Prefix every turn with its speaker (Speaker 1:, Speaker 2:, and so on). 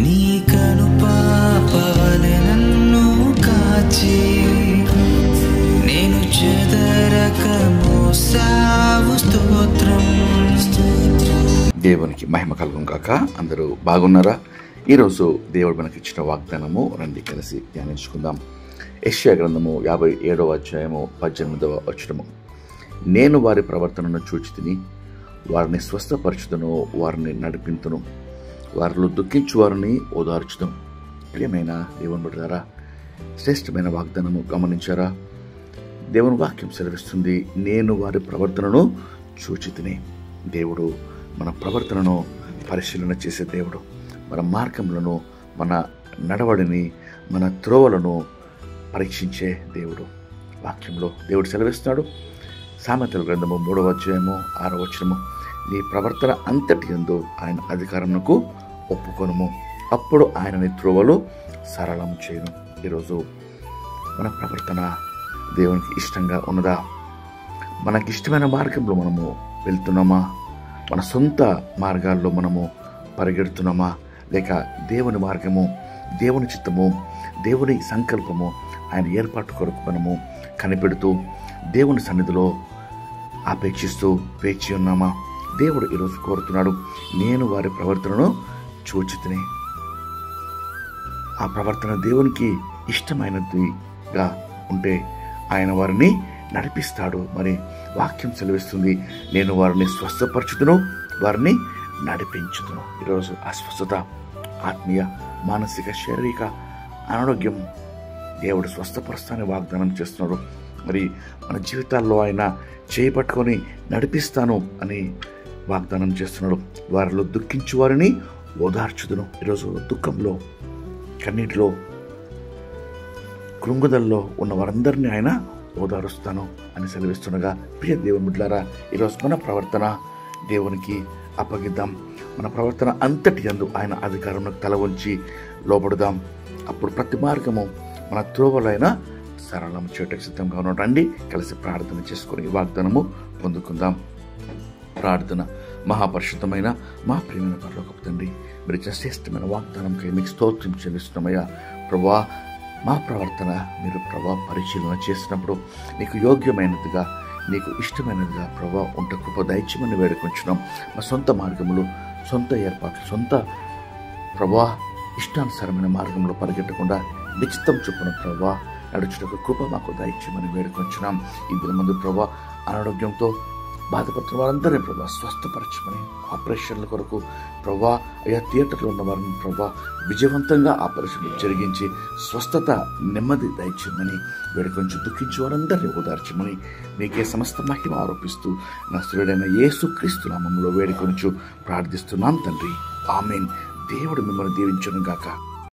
Speaker 1: నీ కనుపాపవలె నన్ను కాచి నేను చెదరక మోసావు స్తోత్రం.
Speaker 2: దేవునికి మహిమ కలుగును గాక. అందరూ బాగున్నారా? ఈరోజు దేవుడు మనకి ఇచ్చిన వాగ్దానము రండి కలిసి ధ్యానించుకుందాం. యెషయా గ్రంథము 57వ అధ్యాయము 18వ వచనము. నేను వారి ప్రవర్తనను చూచితిని, వారిని స్వస్థపరచుదును, వారిని నడిపింతును, వారిలో దుఃఖించు వారిని ఓదార్చుదును. ప్రియమైన దేవుని బిడ్డలారా, శ్రేష్టమైన వాగ్దానము గమనించారా? దేవుని వాక్యం సెలవిస్తుంది, నేను వారి ప్రవర్తనను చూచితిని. దేవుడు మన ప్రవర్తనను పరిశీలన చేసే దేవుడు. మన మార్గములను, మన నడవడిని, మన త్రోవలను పరీక్షించే దేవుడు. వాక్యంలో దేవుడు సెలవిస్తున్నాడు. సామెతల గ్రంథము 3వ అధ్యాయము 6వ వచనము. నీ ప్రవర్తన అంతటి యందు ఆయన అధికారమునకు ఒప్పుకొనుము, అప్పుడు ఆయన నీ త్రోవలు సరళం చేయను. ఈరోజు మన ప్రవర్తన దేవునికి ఇష్టంగా ఉన్నదా? మనకి ఇష్టమైన మార్గంలో మనము వెళ్తున్నామా? మన సొంత మార్గాల్లో మనము పరిగెడుతున్నామా? లేక దేవుని మార్గము, దేవుని చిత్తము, దేవుని సంకల్పము, ఆయన ఏర్పాటు కొరకు మనము కనిపెడుతూ దేవుని సన్నిధిలో ఆపేక్షిస్తూ వేచి ఉన్నామా? దేవుడు ఈరోజు కోరుతున్నాడు, నేను వారి ప్రవర్తనను చూచితిని. ఆ ప్రవర్తన దేవునికి ఇష్టమైనదిగా ఉంటే ఆయన వారిని నడిపిస్తాడు. మరి వాక్యం సెలవిస్తుంది, నేను వారిని స్వస్థపరచుదును, వారిని నడిపించుదును. ఈరోజు అస్వస్థత, ఆత్మీయ, మానసిక, శారీరక అనారోగ్యం దేవుడు స్వస్థపరుస్తానని వాగ్దానం చేస్తున్నాడు. మరి మన జీవితాల్లో ఆయన చేపట్టుకొని నడిపిస్తాను అని వాగ్దానం చేస్తున్నాడు. వారిలో దుఃఖించు వారిని ఓదార్చుదును. ఈరోజు దుఃఖంలో, కన్నీటిలో, కృంగుదల్లో ఉన్న వారందరినీ ఆయన ఓదారుస్తాను అని సెలవిస్తుండగా, ప్రియ దేవుని బిడ్డలారా, ఈరోజు మన ప్రవర్తన దేవునికి అప్పగిద్దాం. మన ప్రవర్తన అంతటి యందు ఆయన అధికారంలో తల ఉంచి లోబడుదాం. అప్పుడు ప్రతి మార్గము మన త్రోవలైన సరళం చేయటకు సిద్ధంగా ఉన్నాం. రండి కలిసి ప్రార్థన చేసుకుని వాగ్దానము పొందుకుందాం. ప్రార్థన. మహాపరిశుద్ధమైన మా ప్రియమైన పరలోకపు తండ్రి, మీరు శ్రేష్టమైన వాగ్దానంకై మీకు స్తోత్రం చెల్లిస్తున్నామయ్యా. ప్రభువా, మా ప్రవర్తన మీరు ప్రభా పరిశీలన చేసినప్పుడు నీకు యోగ్యమైనదిగా, నీకు ఇష్టమైనదిగా ప్రభా ఉంట కృప దయచేయమని వేడుకొంచున్నాం. మా సొంత మార్గములు, సొంత ఏర్పాట్లు, సొంత ప్రభా ఇష్టానుసారమైన మార్గంలో పరిగెట్టకుండా నిశ్చితం చొప్పున ప్రభా నడుచుటకు కృప మాకు దయచేయమని వేడుకొంచున్నాం. ఈ దినమందు ప్రభా అనారోగ్యంతో బాధపడుతున్న వారందరినీ ప్రభా స్వస్థపరచమని, ఆపరేషన్ల కొరకు ప్రభా అయా థియేటర్లో ఉన్న వారిని ప్రభా విజయవంతంగా ఆపరేషన్లు జరిగించి స్వస్థత, నెమ్మది దయచేయమని వేడుకొంచు. దుఃఖించు వారందరినీ ఓదార్చమని మీకే సమస్త మహిమ ఆరోపిస్తూ నజరేయుడైన యేసుక్రీస్తు నామములో వేడుకొనుచు ప్రార్థిస్తున్నాం తండ్రి. ఆమేన్. దేవుడు మిమ్మల్ని దీవించును గాక.